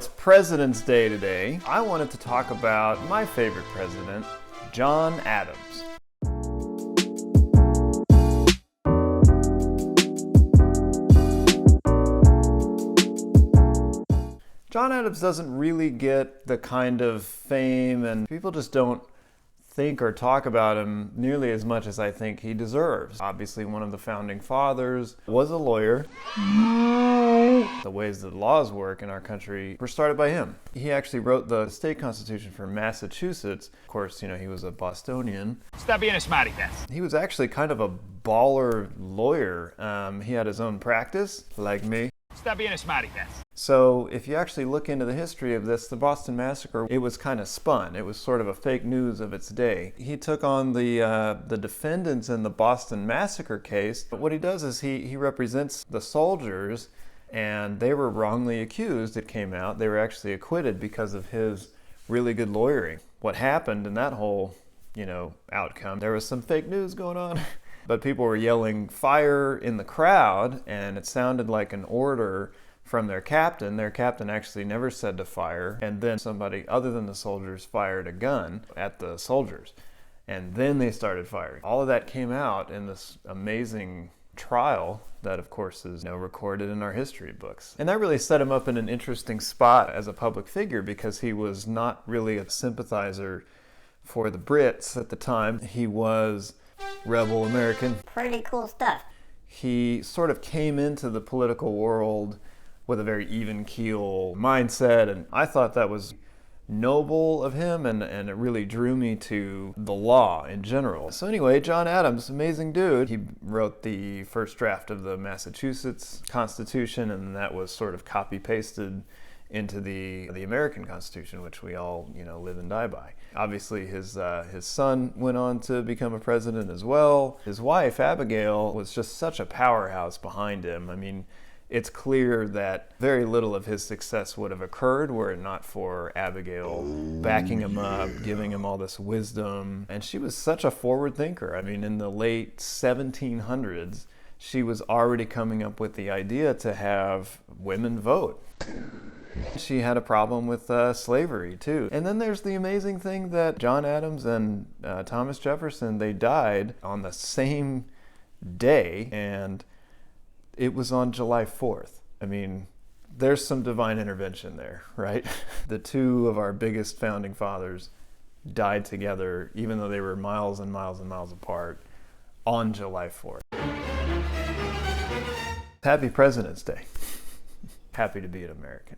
it's President's Day today. I wanted to talk about my favorite president, John Adams. John Adams doesn't really get the kind of fame, and people just don't think or talk about him nearly as much as I think he deserves. Obviously, one of the founding fathers, was a lawyer. The ways that laws work in our country were started by him. He actually wrote the state constitution for Massachusetts. Of course, you know, he was a Bostonian. Stop being a smarty pants. He was actually kind of a baller lawyer. He had his own practice, like me. Stop being a smarty pants. So if you actually look into the history of this, the Boston Massacre, it was kind of spun. It was sort of a fake news of its day. He took on the defendants in the Boston Massacre case. But what he does is he represents the soldiers, and they were wrongly accused, it came out. They were actually acquitted because of his really good lawyering. What happened in that whole, outcome, there was some fake news going on. But people were yelling fire in the crowd, and it sounded like an order from their captain. Their captain actually never said to fire, and then somebody other than the soldiers fired a gun at the soldiers, and then they started firing. All of that came out in this amazing trial that, of course, is recorded in our history books. And that really set him up in an interesting spot as a public figure, because he was not really a sympathizer for the Brits at the time. He was rebel American. Pretty cool stuff. He sort of came into the political world with a very even keel mindset, and I thought that was noble of him, and it really drew me to the law in general. So anyway, John Adams, amazing dude. He wrote the first draft of the Massachusetts Constitution, and that was sort of copy-pasted into the American Constitution, which we all live and die by. Obviously, his son went on to become a president as well. His wife, Abigail, was just such a powerhouse behind him. I mean, it's clear that very little of his success would have occurred were it not for Abigail backing him up, giving him all this wisdom. And she was such a forward thinker. I mean, in the late 1700s, she was already coming up with the idea to have women vote. She had a problem with slavery, too. And then there's the amazing thing that John Adams and Thomas Jefferson, they died on the same day, and it was on July 4th. I mean, there's some divine intervention there, right? The two of our biggest founding fathers died together, even though they were miles and miles and miles apart, on July 4th. Happy President's Day. Happy to be an American.